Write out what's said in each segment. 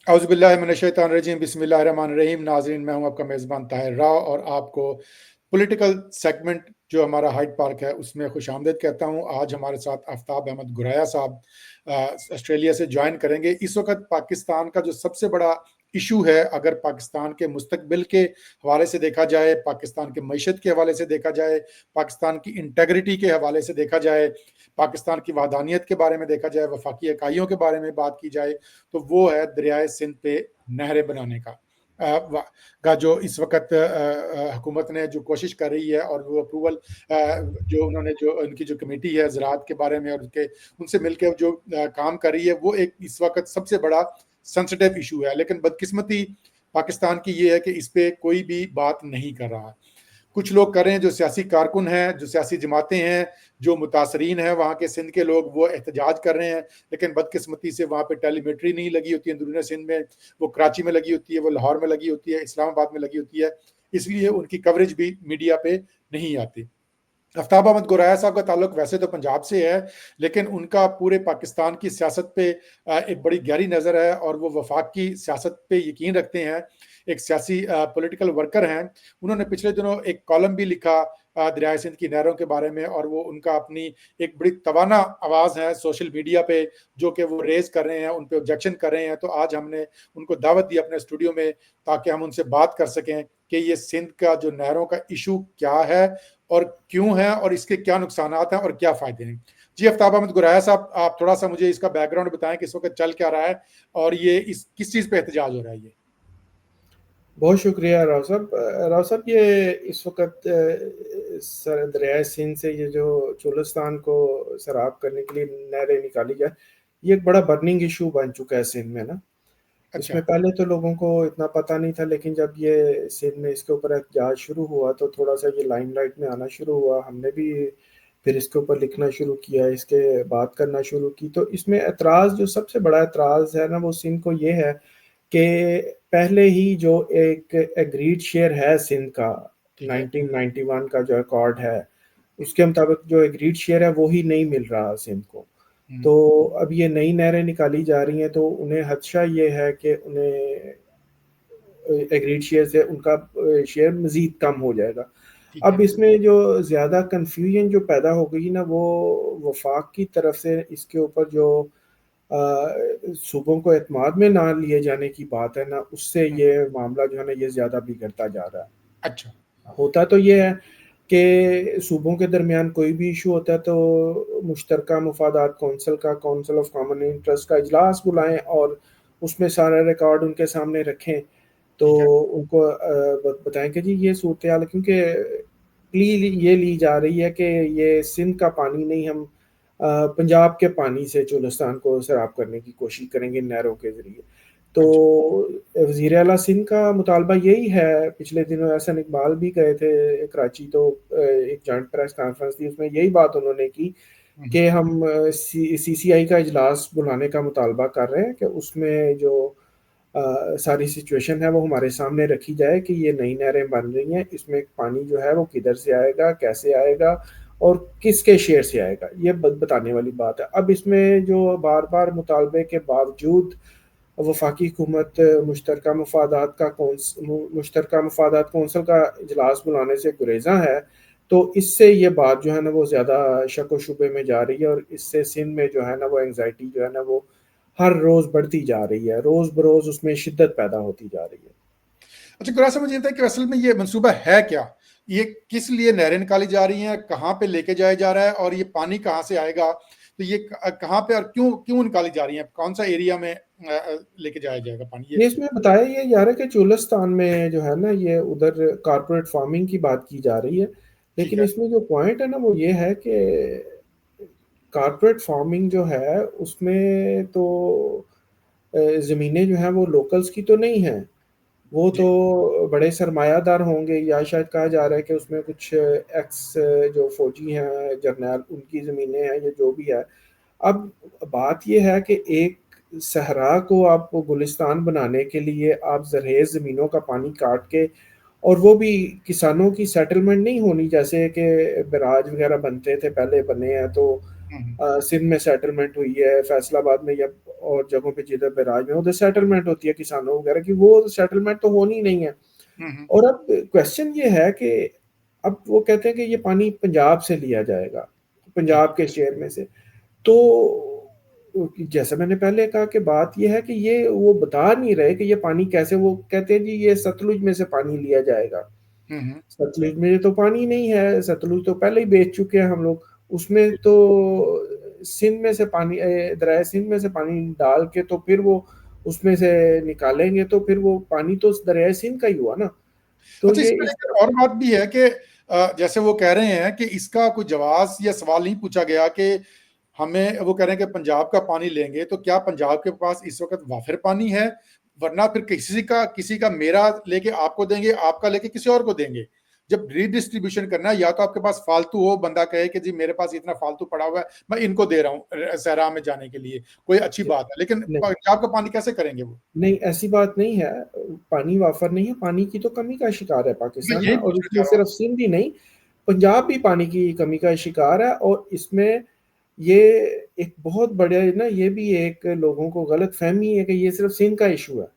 औज़ुबिल्लाहि बिस्मिल्लाहिर्रहमानिर्रहीम। नाज़रीन, मैं हूँ आपका मेज़बान ताहिर राव और आपको पॉलिटिकल सेगमेंट जो हमारा हाइड पार्क है उसमें खुशामदीद कहता हूँ। आज हमारे साथ आफ्ताब अहमद गुराया साहब ऑस्ट्रेलिया से ज्वाइन करेंगे। इस वक्त पाकिस्तान का जो सबसे बड़ा इशू है, अगर पाकिस्तान के मुस्तकबिल के हवाले से देखा जाए, पाकिस्तान की मईशत के हवाले से देखा जाए, पाकिस्तान की इंटेग्रिटी के हवाले से देखा जाए, पाकिस्तान की वहदानियत के बारे में देखा जाए, वफाकी इकाइयों के बारे में बात की जाए, तो वो है दरियाए सिंध पे नहरें बनाने का जो इस वक्त हुकूमत ने जो कोशिश कर रही है, और वो अप्रूवल जो उन्होंने जो उनकी जो कमेटी है ज़राअत के बारे में और उनसे मिलकर जो काम कर रही है, वो एक इस वक्त सबसे बड़ा सेंसिटिव इशू है। लेकिन बदकिस्मती पाकिस्तान की ये है कि इस पे कोई भी बात नहीं कर रहा। कुछ लोग कर रहे हैं, जो सियासी कारकुन हैं, जो सियासी जमातें हैं, जो मुतासरीन हैं वहाँ के सिंध के लोग, वो एहतजाज कर रहे हैं। लेकिन बदकिस्मती से वहाँ पे टेलीमेट्री नहीं लगी होती है अंदरूनी सिंध में, वो कराची में लगी होती है, वो लाहौर में लगी होती है, इस्लामाबाद में लगी होती है, इसलिए उनकी कवरेज भी मीडिया पे नहीं आती। आफ्ताब अहमद गुराया साहब का ताल्लुक वैसे तो पंजाब से है, लेकिन उनका पूरे पाकिस्तान की सियासत पे एक बड़ी गहरी नज़र है और वो वफाक की सियासत पे यकीन रखते हैं। एक सियासी पॉलिटिकल वर्कर हैं। उन्होंने पिछले दिनों एक कॉलम भी लिखा दरियाए सिंध की नहरों के बारे में, और वो उनका अपनी एक बड़ी तवाना आवाज़ है सोशल मीडिया पे, जो कि वो रेज़ कर रहे हैं, उन पे ऑब्जेक्शन कर रहे हैं। तो आज हमने उनको दावत दी अपने स्टूडियो में, ताकि हम उनसे बात कर सकें कि ये सिंध का जो नहरों का इशू क्या है और क्यों है, और इसके क्या नुकसानात हैं और क्या फ़ायदे हैं। जी, आफ्ताब अहमद गुराया साहब, आप थोड़ा-सा मुझे इसका बैकग्राउंड बताएँ कि इस वक़्त चल क्या रहा है और ये इस किस चीज़ पे एहतजाज हो रहा है ये? बहुत शुक्रिया राव साहब। राव साहब, ये इस वक्त सर दरियाए सिंध से ये जो चोलिस्तान को सराब करने के लिए नहरें निकाली जाए, ये एक बड़ा बर्निंग इशू बन चुका है सिंध में ना। अच्छा। इसमें पहले तो लोगों को इतना पता नहीं था, लेकिन जब ये सिंध में इसके ऊपर एहतजाज शुरू हुआ तो थोड़ा सा ये लाइमलाइट में आना शुरू हुआ। हमने भी फिर इसके ऊपर लिखना शुरू किया, इसके बात करना शुरू की। तो इसमें एतराज़, जो सबसे बड़ा एतराज़ है ना, वो सिंध को ये है कि पहले ही जो एक एग्रीड शेयर है सिंध का, ठीक है। 1991 का जो अकॉर्ड है, उसके मुताबिक जो एग्रीड शेयर है वो ही नहीं मिल रहा सिंध को। हुँ। तो अब ये नई नहरें निकाली जा रही हैं, तो उन्हें खदशा ये है कि उन्हें एग्रीड शेयर से उनका शेयर मज़ीद कम हो जाएगा। ठीक अब है। इसमें जो ज़्यादा कन्फ्यूजन जो पैदा हो गई ना, वो वफाक की तरफ से इसके ऊपर जो सूबों को एतमाद में ना लिए जाने की बात है ना, उससे हुँ। ये मामला जो है ना, ये ज़्यादा बिगड़ता जा रहा है। अच्छा। होता तो ये है कि सूबों के दरमियान कोई भी इशू होता है तो मुश्तरका मफादात कौंसल का, काउंसिल ऑफ कॉमन इंटरेस्ट का इजलास बुलाएं और उसमें सारा रिकॉर्ड उनके सामने रखें। तो ठीक है। उनको बताएं कि जी ये सूरत हाल है, क्योंकि प्ली ये ली जा रही है कि ये सिंध का पानी नहीं, हम पंजाब के पानी से चोलिस्तान को सैराब करने की कोशिश करेंगे नहरों के ज़रिए। तो अच्छा। वज़ीर आला सिंध का मुतालबा यही है। पिछले दिनों एहसन इकबाल भी गए थे कराची, तो एक जॉइंट प्रेस कॉन्फ्रेंस थी, उसमें यही बात उन्होंने की हुँ। कि हम सीसीआई का इजलास बुलाने का मुतालबा कर रहे हैं कि उसमें जो सारी सिचुएशन है वो हमारे सामने रखी जाए कि ये नई नहरें बन रही हैं, इसमें पानी जो है वो किधर से आएगा, कैसे आएगा और किसके शेयर से आएगा, ये बताने वाली बात है। अब इसमें जो बार बार मुतालबे के बावजूद वफाकी हुकूमत मुश्तरका मफादात कौंसल का इजलास बुलाने से गुरेज़ा है, तो इससे ये बात जो है ना वो ज़्यादा शक व शुबे में जा रही है, और इससे सिंध में जो है ना वो एंग्जाइटी जो है ना वो हर रोज़ बढ़ती जा रही है, रोज़ बरोज़ उसमें शिद्दत पैदा होती जा रही है। अच्छा, गुराया साहब, मुझे ये बताइए कि असल में ये मंसूबा है क्या? ये किस लिए नहरें निकाली जा रही हैं? कहाँ पे लेके जाया जा रहा है और ये पानी कहाँ से आएगा? तो ये कहाँ पे और क्यों क्यों निकाली जा रही हैं? कौन-सा एरिया में लेके जाया जाएगा पानी? ये ये इसमें बताया ये जा रहा है कि चोलिस्तान में जो है ना, ये उधर कारपोरेट फार्मिंग की बात की जा रही है, ठीक लेकिन है। इसमें जो पॉइंट है ना वो ये है कि कारपोरेट फार्मिंग जो है उसमें तो ज़मीनें जो हैं वो लोकल्स की तो नहीं हैं, वो जी। तो बड़े सरमायादार होंगे, या शायद कहा जा रहा है कि उसमें कुछ एक्स जो फौजी हैं, जर्नैल, उनकी ज़मीनें हैं, या जो भी है। अब बात ये है कि एक सहरा को आप गुलिस्तान बनाने के लिए आप ज़रहेज़ ज़मीनों का पानी काट के, और वो भी किसानों की सेटलमेंट नहीं होनी, जैसे कि बैराज वगैरह बनते थे, पहले बने हैं, तो हम्म, सिंध में सेटलमेंट हुई है, फैसलाबाद में या और जगहों पे जिधर बैराज में उधर सेटलमेंट होती है किसानों वगैरह की, वो सेटलमेंट तो होनी नहीं है। हम्म, और अब क्वेश्चन ये है कि अब वो कहते हैं कि ये पानी पंजाब से लिया जाएगा, जी, पंजाब के शेर में से। तो जैसा मैंने पहले कहा कि बात ये है कि ये वो बता नहीं रहे कि ये पानी कैसे, वो कहते हैं जी ये सतलुज में से पानी लिया जाएगा। हम्म, सतलुज में तो पानी नहीं है, सतलुज तो पहले ही बेच चुके हैं हम लोग। उसमें तो सिंध में से पानी, दरिया सिंध में से पानी डाल के तो फिर वो उसमें से निकालेंगे, तो फिर वो पानी तो दरिया सिंध का ही हुआ ना। तो अच्छा, ये इसमें इस एक और बात भी है कि जैसे वो कह रहे हैं कि इसका कोई जवाब या सवाल नहीं पूछा गया कि हमें, वो कह रहे हैं कि पंजाब का पानी लेंगे तो क्या पंजाब के पास इस वक्त वाफिर पानी है, वरना फिर किसी का मेरा लेके आपको देंगे, आपका लेके किसी और को देंगे। जब रीडिस्ट्रीब्यूशन करना है, या तो आपके पास फालतू हो, बंदा कहे कि जी मेरे पास इतना फालतू पड़ा हुआ है, मैं इनको दे रहा हूँ सहरा में जाने के लिए, कोई अच्छी बात है, लेकिन नहीं, पंजाब का पानी कैसे करेंगे वो? नहीं ऐसी बात नहीं है। पानी वाफर नहीं है, पानी की तो कमी का शिकार है मैं पाकिस्तान ना, यही और पूछना इसमें चाह रहा हूँ। सिर्फ सिंध ही नहीं, पंजाब भी पानी की कमी का शिकार है। और इसमें ये एक बहुत बड़ा ना, ये भी एक लोगों को गलत फहमी है कि ये सिर्फ सिंध का इशू है।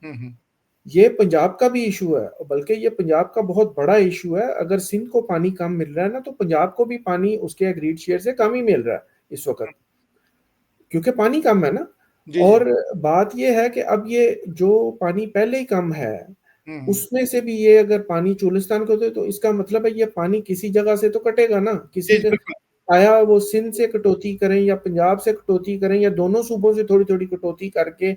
हम्म, ये पंजाब का भी इशू है, बल्कि ये पंजाब का बहुत बड़ा इशू है। अगर सिंध को पानी कम मिल रहा है ना, तो पंजाब को भी पानी उसके एग्रीड शेयर से कम ही मिल रहा है इस वक्त, क्योंकि पानी कम है ना। जी जी। और बात ये है कि अब ये जो पानी पहले ही कम है, हम्म, उसमें से भी ये अगर पानी चोलिस्तान को दे, तो इसका मतलब है ये पानी किसी जगह से तो कटेगा ना, जी किसी जी, के। बिल्कुल। आया वो सिंध से कटौती करें या पंजाब से कटौती करें या दोनों सूबों से थोड़ी थोड़ी कटौती करके,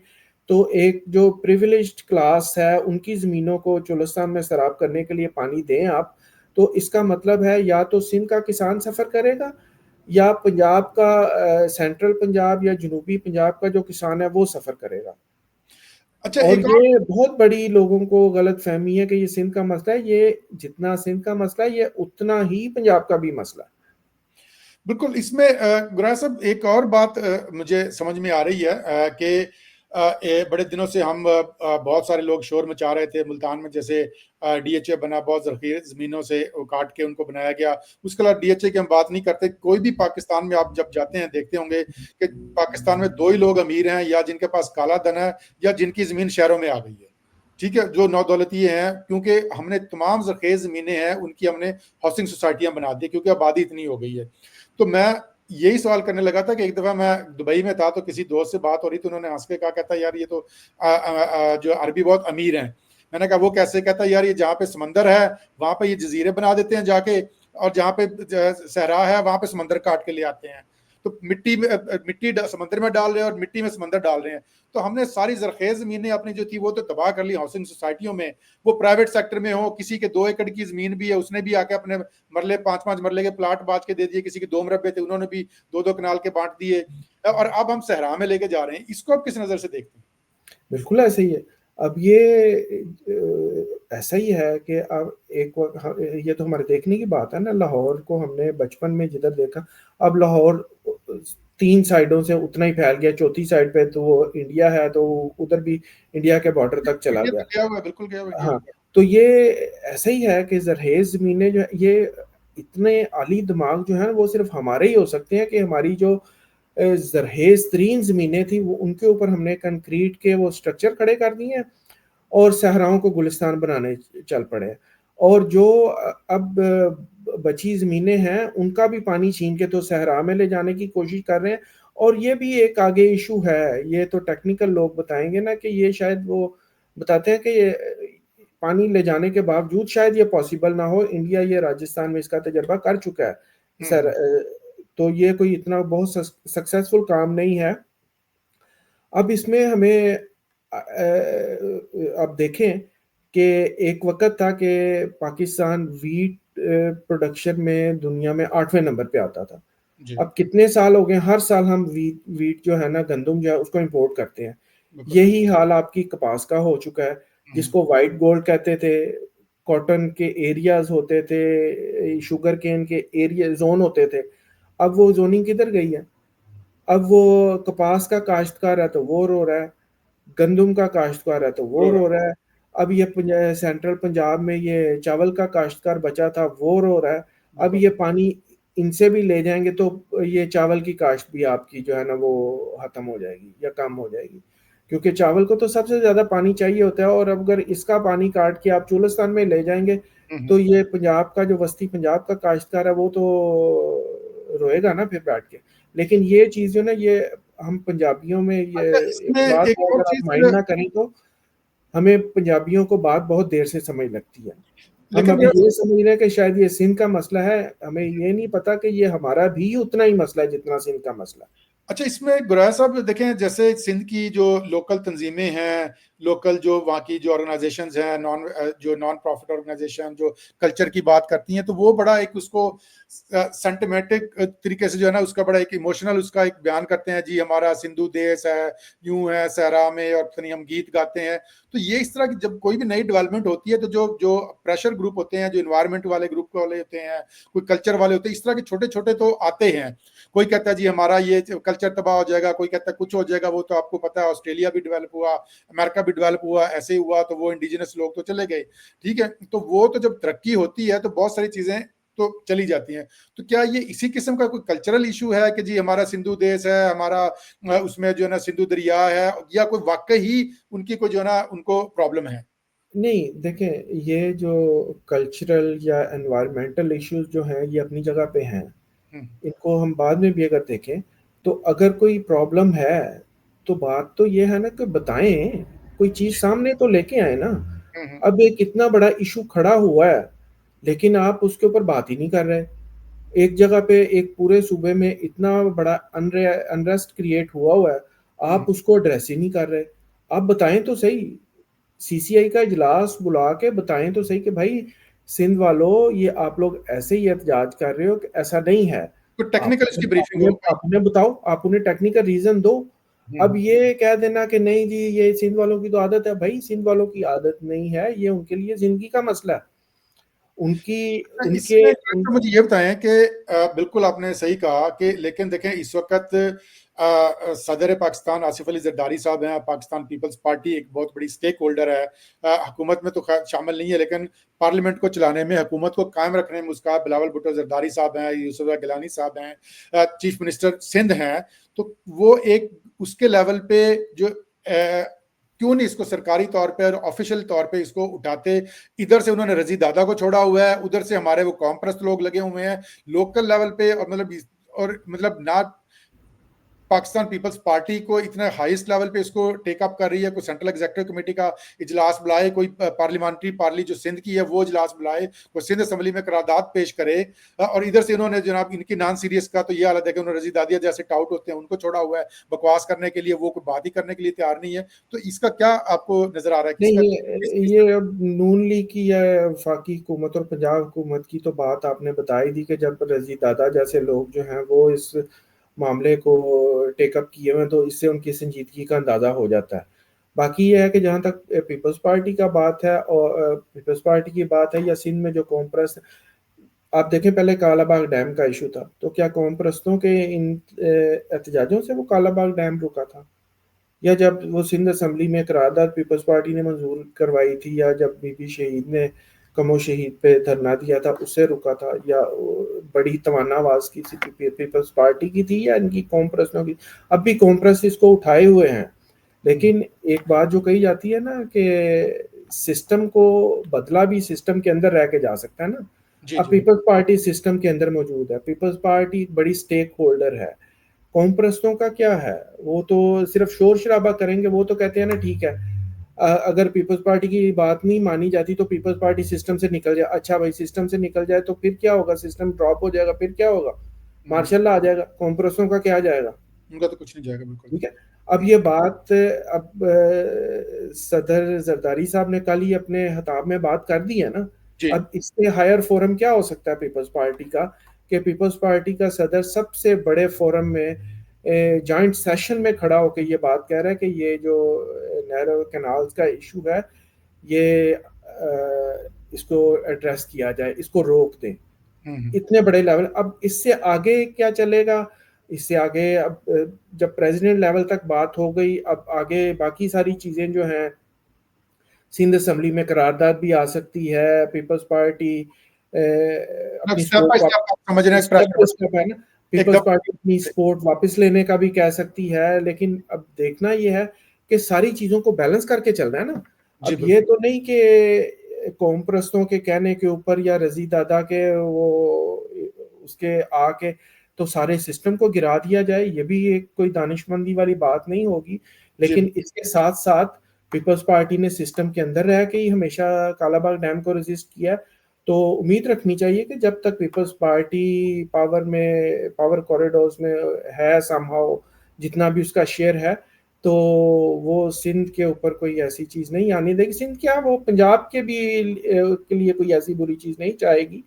तो एक जो प्रिविलेज्ड क्लास है उनकी जमीनों को चोलिस्तान में सराब करने के लिए पानी दें आप, तो इसका मतलब है या तो सिंध का किसान सफर करेगा, या पंजाब का सेंट्रल पंजाब या जनूबी पंजाब का जो किसान है वो सफर करेगा। अच्छा, और एक और। ये बहुत बड़ी लोगों को गलत फहमी है कि ये सिंध का मसला है। ये जितना सिंध का मसला है, ये उतना ही पंजाब का भी मसला है। बिल्कुल, इसमें गुराया साहब एक और बात मुझे समझ में आ रही है कि बड़े दिनों से हम बहुत सारे लोग शोर मचा रहे थे मुल्तान में, जैसे डीएचए बना, बहुत जरखीर जमीनों से वो काट के उनको बनाया गया। उसके अलावा डीएचए की हम बात नहीं करते, कोई भी पाकिस्तान में आप जब जाते हैं देखते होंगे कि पाकिस्तान में दो ही लोग अमीर हैं, या जिनके पास काला धन है, या जिनकी जमीन शहरों में आ गई है। ठीक है, जो नौदौलती हैं, क्योंकि हमने तमाम जरखेज जमीनें हैं उनकी हमने हाउसिंग सोसाइटियां बना दी, क्योंकि आबादी इतनी हो गई है। तो मैं यही सवाल करने लगा था कि एक दफा मैं दुबई में था, तो किसी दोस्त से बात हो रही, तो उन्होंने हंस के कहा, कहता यार ये तो जो अरबी बहुत अमीर हैं। मैंने कहा वो कैसे? कहता यार ये जहाँ पे समंदर है वहां पे ये जजीरे बना देते हैं जाके, और जहाँ पे सहरा है वहां पे समंदर काट के ले आते हैं। तो मिट्टी समंदर में डाल रहे हैं और मिट्टी में समंदर डाल रहे हैं। तो हमने सारी जरखेज जमीनें अपनी जो थी वो तो तबाह कर ली हाउसिंग सोसाइटियों में। वो प्राइवेट सेक्टर में हो, किसी के 2 एकड़ की जमीन भी है, उसने भी आके अपने मरले 5-5 मरले के प्लाट बांट के दे दिए, किसी के 2 मरबे थे उन्होंने भी 2-2 कनाल के बांट दिए, और अब हम सहरा में लेके जा रहे हैं। इसको आप किस नजर से देखते हैं? बिल्कुल ऐसे ही है। अब ये ऐसा ही है कि अब एक वक्त ये तो हमारे देखने की बात है ना, लाहौर को हमने बचपन में जिधर देखा, अब लाहौर 3 साइडों से उतना ही फैल गया, चौथी साइड पे तो वो इंडिया है, तो उधर भी इंडिया के बॉर्डर तक चला इंडिया गया। तो गया हुआ है, बिल्कुल गया हुआ है इंडिया हाँ, तो। तो ये ऐसा ही है कि जरहेज जमीनें जो है, ये इतने आली दिमाग जो है वो सिर्फ हमारे ही हो सकते हैं कि हमारी जो जरहेज तरीन जमीनें थी वो उनके ऊपर हमने कंक्रीट के वो स्ट्रक्चर खड़े कर दिए हैं और सहराओं को गुलिस्तान बनाने चल पड़े हैं। और जो अब बची जमीनें हैं उनका भी पानी छीन के तो सहरा में ले जाने की कोशिश कर रहे हैं। और ये भी एक आगे इशू है, ये तो टेक्निकल लोग बताएंगे ना कि ये शायद वो बताते हैं कि ये पानी ले जाने के बावजूद शायद ये पॉसिबल ना हो। इंडिया ये राजस्थान में इसका तजर्बा कर चुका है सर। हम्म, तो ये कोई इतना बहुत सक्सेसफुल काम नहीं है। अब इसमें हमें अब देखें कि एक वक्त था कि पाकिस्तान वीट प्रोडक्शन में दुनिया में 8वें नंबर पे आता था। जी, अब कितने साल हो गए, हर साल हम वीट जो है ना, गंदम जो है उसको इंपोर्ट करते हैं। बिल्कुल। यही हाल आपकी कपास का हो चुका है, हम्म, जिसको वाइट गोल्ड कहते थे। कॉटन के एरियाज होते थे, शुगर केन के एरिया जोन होते थे। अब वो जोनिंग किधर गई है? अब वो कपास का काश्तकार है तो वो रो रहा है, गंदम का काश्तकार है तो वो रो रहा रो रहा है। अब ये सेंट्रल पंजाब में ये चावल का काश्तकार बचा था वो रो रहा है। है, अब बिल्कुल। ये पानी इनसे भी ले जाएंगे तो ये चावल की काश्त भी आपकी जो है ना वो खत्म हो जाएगी या कम हो जाएगी, क्योंकि चावल को तो सबसे ज्यादा पानी चाहिए होता है। और अगर इसका पानी काट के आप चुलिस्तान में ले जाएंगे तो ये पंजाब का जो वस्ती पंजाब का काश्तकार है वो तो रोएगा ना फिर बैठ के। लेकिन ये चीज जो ना ये हम पंजाबियों में ये अच्छा, एक इसमें बात एक है, और अगर आप चीज, माइंड ना करें तो हमें पंजाबियों को बात बहुत देर से समझ लगती है। हम लेकिन अभी ये समझ रहे हैं कि शायद ये सिंध का मसला है, हमें ये नहीं पता कि ये हमारा भी उतना ही मसला है जितना सिंध का मसला है। अच्छा, इसमें गुराया साहब देखें, जैसे सिंध की जो लोकल तंजीमें हैं, लोकल जो वहाँ की जो ऑर्गेनाइजेशंस हैं, जो नॉन प्रॉफिट ऑर्गेनाइजेशन जो कल्चर की बात करती हैं, तो वो बड़ा एक उसको सेंटिमेंटिक तरीके से जो है ना उसका बड़ा एक इमोशनल उसका एक बयान करते हैं, जी हमारा सिंधु देश है, यूं है सहरा में, और पता नहीं हम गीत गाते हैं। तो ये इस तरह की जब कोई भी नई डेवलपमेंट होती है तो जो जो प्रेशर ग्रुप होते हैं, जो इन्वायरमेंट वाले ग्रुप वाले होते हैं, कोई कल्चर वाले होते हैं, इस तरह के छोटे छोटे तो आते हैं। कोई कहता है जी हमारा ये कल्चर तबाह हो जाएगा, कोई कहता है कुछ हो जाएगा। वो तो आपको पता है, ऑस्ट्रेलिया भी डेवलप हुआ, अमेरिका भी डेवलप हुआ, ऐसे ही हुआ, तो वो इंडिजिनस लोग तो चले गए। ठीक है, तो वो तो जब तरक्की होती है तो बहुत सारी चीजें तो चली जाती हैं। तो क्या ये इसी किस्म का कोई कल्चरल इशू है कि जी हमारा सिंधु देश है, हमारा उसमें जो है ना सिंधु दरिया है, या कोई वाकई ही उनकी कोई जो है ना उनको प्रॉब्लम है? नहीं देखें, ये जो कल्चरल या एनवायरमेंटल इश्यूज जो हैं ये अपनी जगह पे हैं, हम्म, इनको हम बाद में भी अगर देखें तो अगर कोई प्रॉब्लम है तो बात तो ये है ना कि बताएं, कोई चीज सामने तो लेके आए ना। हम्म, अब एक इतना बड़ा इशू खड़ा हुआ है लेकिन आप उसके ऊपर बात ही नहीं कर रहे। एक जगह पे एक पूरे सूबे में इतना बड़ा अनरेस्ट क्रिएट हुआ है, हम्म। आप उसको एड्रेस ही नहीं कर रहे। आप बताएं तो सही, सीसीआई का इजलास बुला के बताएं तो सही कि भाई सिंध वालों ये आप लोग ऐसे ही एहतजाज कर रहे हो कि ऐसा नहीं है। कोई आप टेक्निकल इसकी ब्रीफिंग आपने हो कोई? आपने बताओ, आप उन्हें टेक्निकल रीजन दो। अब हम्म। ये कह देना कि नहीं जी ये सिंध वालों की तो आदत है, भाई सिंध वालों की आदत नहीं है, ये उनके लिए जिंदगी का मसला है। उनकी उनके इसमें उन, तो मुझे ये बताएं कि बिल्कुल आपने सही कहा कि, लेकिन देखें इस वक्त सदर पाकिस्तान आसिफ अली जरदारी साहब हैं, पाकिस्तान पीपल्स पार्टी एक बहुत बड़ी स्टेक होल्डर है, हुकूमत में तो खैर शामिल नहीं है, लेकिन पार्लियामेंट को चलाने में, हुकूमत को कायम रखने में उसका बिलावल भुट्टो जरदारी साहब हैं, यूसुफ गिलानी साहब हैं, चीफ मिनिस्टर सिंध हैं। तो वो एक उसके लेवल पे जो क्यों नहीं इसको सरकारी तौर पे और ऑफिशियल तौर पे इसको उठाते? इधर से उन्होंने रजी दादा को छोड़ा हुआ है, उधर से हमारे वो कौम परस्त लोग लगे हुए हैं लोकल लेवल पे, और मतलब ना पाकिस्तान पीपल्स पार्टी को इतना हाईएस्ट लेवल पे इसको टेकअप कर रही है। कोई सेंट्रल एग्जीक्यूटिव कमेटी का इजलास बुलाए, कोई पार्लियामेंट्री पार्ली जो सिंध की है वो इजलास बुलाए, कोई सिंध असम्बली में करारदाद पेश करे। और इधर से इन्होंने जनाब इनकी नॉन सीरियस का तो ये हालत है कि उन्होंने रजी दादिया जैसे टाउट होते हैं उनको छोड़ा हुआ है बकवास करने के लिए, वो कोई बात ही करने के लिए तैयार नहीं है। तो इसका क्या आपको नजर आ रहा है, नहीं किसका ये अब नून लीग की या वफाकी हुकूमत और पंजाब हुकूमत की तो बात आपने बता ही दी कि जब रजी दादा जैसे लोग जो हैं वो इस मामले को टेकअप किए हुए हैं तो इससे उनकी संजीदगी का अंदाजा हो जाता है। बाकी ये है कि जहाँ तक पीपल्स पार्टी का बात है और पीपल्स पार्टी की बात है या सिंध में जो कौम परस्त, आप देखें पहले कालाबाग डैम का इशू था तो क्या कौम परस्तों के इन एहतजाजों से वो कालाबाग डैम रुका था? या जब वो सिंध असम्बली में करारदाद पीपल्स पार्टी ने मंजूर करवाई थी, या जब बीबी शहीद ने कमो शहीद पे धरना दिया था उससे रुका था, या बड़ी तमन्ना आवाज की पीपल्स पार्टी की थी या इनकी कॉम्प्रेसों की? अब भी कॉम्प्रेस इसको उठाए हुए हैं। लेकिन एक बात जो कही जाती है ना कि सिस्टम को बदला भी सिस्टम के अंदर रह के जा सकता है ना। जी अब जी पीपल्स पार्टी सिस्टम के अंदर मौजूद है, पीपल्स पार्टी बड़ी स्टेक होल्डर है। कौम परस्तों का क्या है, वो तो सिर्फ शोर शराबा करेंगे, वो तो कहते हैं ना ठीक है अगर पीपल्स पार्टी की बात नहीं मानी जाती तो पीपल्स पार्टी सिस्टम से निकल जाए। अच्छा भाई सिस्टम से निकल जाए तो फिर क्या होगा, सिस्टम ड्रॉप हो जाएगा, फिर क्या होगा, मार्शल आ जाएगा, कौम परस्तों का क्या जाएगा? उनका तो कुछ नहीं जाएगा बिल्कुल। ठीक है। अब ये बात अब सदर जरदारी साहब ने कल ही अपने खिताब में बात कर दी है ना। जी। अब इससे हायर फोरम क्या हो सकता है पीपल्स पार्टी का, कि पीपल्स पार्टी का सदर सबसे बड़े फोरम में जॉइंट सेशन में खड़ा होकर ये बात कह रहा है कि ये जो नहर कैनाल्स का इशू है ये इसको एड्रेस किया जाए, इसको रोक दें। हम्म। इतने बड़े लेवल, अब इससे आगे क्या चलेगा? इससे आगे अब जब प्रेसिडेंट लेवल तक बात हो गई, अब आगे बाकी सारी चीजें जो हैं सिंध असम्बली में करारदाद भी आ सकती है। पीपल्स पार्टी अपनी स्टेप बाय सपोर्ट स्टेप आप समझ रहे हैं, स्टेप प्रेशर बाय स्टेप है ना, पीपल्स एकदम। पार्टी अपनी सपोर्ट वापस लेने का भी कह सकती है, लेकिन अब देखना ये है कि सारी चीजों को बैलेंस करके चलना है ना। जी अब ये बिल्कुल। तो नहीं कि कौम परस्तों के कहने के ऊपर या रजी दादा के वो उसके आके तो सारे सिस्टम को गिरा दिया जाए, ये भी एक कोई दानिशमंदी वाली बात नहीं होगी। जी लेकिन इसके साथ साथ पीपल्स पार्टी ने सिस्टम के अंदर रह के ही हमेशा कालाबाग डैम को रेजिस्ट किया, तो उम्मीद रखनी चाहिए कि जब तक पीपल्स पार्टी पावर कॉरिडोर्स में है समहाउ, जितना भी उसका शेयर है, तो वो सिंध के ऊपर कोई ऐसी चीज नहीं आने देगी। सिंध क्या, वो पंजाब के भी के लिए कोई ऐसी बुरी चीज नहीं चाहेगी।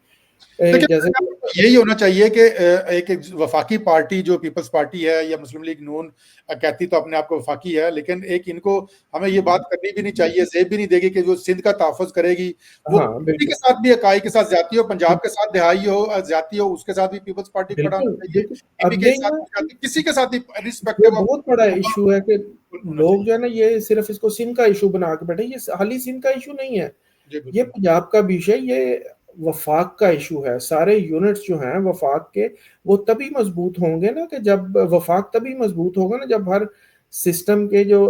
जैसे देखिए, यही होना चाहिए कि एक वफाकी पार्टी जो पीपल्स पार्टी है या मुस्लिम लीग नून कहती तो अपने आप को वफाकी है, लेकिन एक इनको हमें ये बात करनी भी नहीं चाहिए, जेब भी नहीं देगी कि जो सिंध का तहफ़्फ़ुज़ करेगी, वो हाँ किसी के बिल्कुल साथ भी, इकाई के साथ ज्यादती हो, पंजाब के साथ दिहाई हो, ज्यादती हो, उसके साथ भी पीपल्स पार्टी को खड़ा होना बिल्कुल चाहिए, बिल्कुल। टीपी अब के ये साथ ना, भी ज्यादती, किसी के साथ भी ये रिस्पेक्टिव ऑफ बहुत बड़ा इशू है कि होना लोग चाहिए। जो है ना, ये सिर्फ इसको सिंध का इशू बना के बैठे। ये खाली सिंध का इशू नहीं है, जी ये बिल्कुल। पंजाब का भी है, ये वफाक का इशू है। सारे यूनिट्स जो हैं वफाक के, वो तभी मजबूत होंगे ना कि जब वफाक तभी मजबूत होगा ना जब हर सिस्टम के जो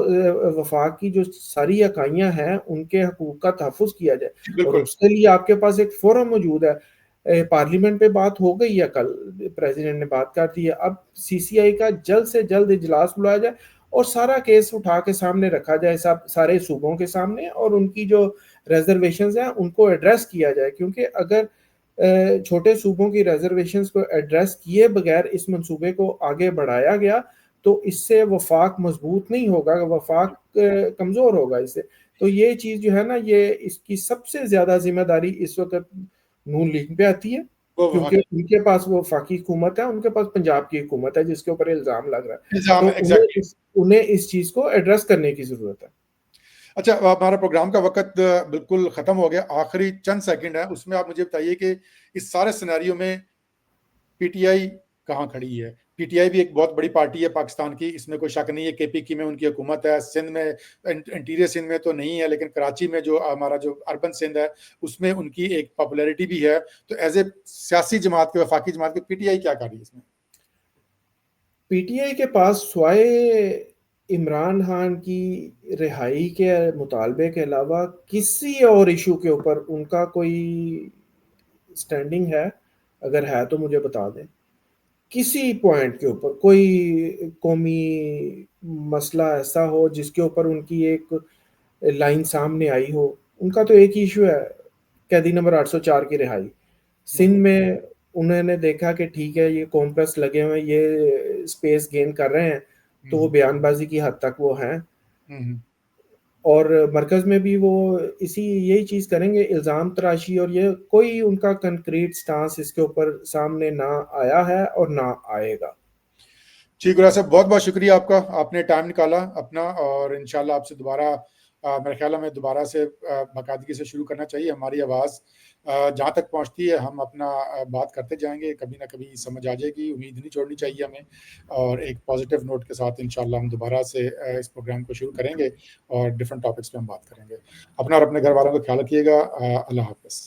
वफाक की जो सारी इकाइयां हैं उनके हकूक का तहफ़्फ़ुज़ किया जाए। और बिल्कुल। उसके लिए आपके पास एक फोरम मौजूद है। पार्लियामेंट पे बात हो गई है, कल प्रेसिडेंट ने बात कर दी है। अब सीसीआई का जल्द से जल्द इजलास बुलाया जाए और सारा केस उठा के सामने रखा जाए, सब सारे सूबों के सामने, और उनकी जो रिजर्वेशंस हैं उनको एड्रेस किया जाए। क्योंकि अगर छोटे सूबों की रिजर्वेशंस को एड्रेस किए बगैर इस मंसूबे को आगे बढ़ाया गया तो इससे वफाक मजबूत नहीं होगा, वफाक कमज़ोर होगा इससे। तो ये चीज़ जो है ना, ये इसकी सबसे ज़्यादा जिम्मेदारी इस वक्त नून लीग पे आती है, वो क्योंकि वफाकी उनके पास वो वफाकी हुकूमत है, उनके पास पंजाब की हुकूमत है जिसके ऊपर इल्ज़ाम लग रहा है। इल्ज़ाम तो है, एग्ज़ैक्टली। उन्हें इस चीज़ को एड्रेस करने की ज़रूरत है। अच्छा, हमारा प्रोग्राम का वक़्त बिल्कुल ख़त्म हो गया। आखिरी चंद सेकंड है, उसमें आप मुझे बताइए कि इस सारे सिनेरियो में पीटीआई कहाँ खड़ी है? पीटीआई भी एक बहुत बड़ी पार्टी है पाकिस्तान की, इसमें कोई शक नहीं है। केपीकी में उनकी हुकूमत है, सिंध में इंटीरियर सिंध में तो नहीं है, लेकिन कराची में जो हमारा जो अर्बन सिंध है, उसमें उनकी एक पॉपुलैरिटी भी है। तो एज़ ए सियासी जमात के, वफाकी जमात के, पीटीआई क्या कर रही है इसमें? पीटीआई के पास स्वाय इमरान खान की रिहाई के मुतालबे के अलावा किसी और इशू के ऊपर उनका कोई स्टैंडिंग है? अगर है तो मुझे बता दें। किसी पॉइंट के ऊपर कोई कौमी मसला ऐसा हो जिसके ऊपर उनकी एक लाइन सामने आई हो, उनका तो एक ही इशू है, कैदी नंबर 804 की रिहाई। सिंध बिल्कुल। में उन्होंने देखा कि ठीक है, ये कॉम्प्रेस लगे हुए हैं, ये स्पेस गेन कर रहे हैं, तो वो हुँ, बयानबाजी की हद तक वो हैं। हुँ, हुँ। और मरकज में भी वो इसी यही चीज करेंगे, इल्जाम तराशी, और ये कोई उनका कंक्रीट स्टांस इसके ऊपर सामने ना आया है और ना आएगा। जी, गुरा साहब, बहुत-बहुत शुक्रिया आपका। आपने टाइम निकाला अपना, और इंशाल्लाह आपसे दोबारा मेरे ख़्याल है हमें दोबारा से बाकायदगी से शुरू करना चाहिए। हमारी आवाज़ जहाँ तक पहुँचती है, हम अपना बात करते जाएँगे, कभी न कभी समझ आ जाएगी। उम्मीद नहीं छोड़नी चाहिए हमें, और एक पॉज़िटिव नोट के साथ इंशाल्लाह हम दोबारा से इस प्रोग्राम को शुरू करेंगे और डिफरेंट टॉपिक्स पे हम बात करेंगे। अपना और अपने घर वालों का ख़्याल रखिएगा। अल्लाह हाफ़िज़।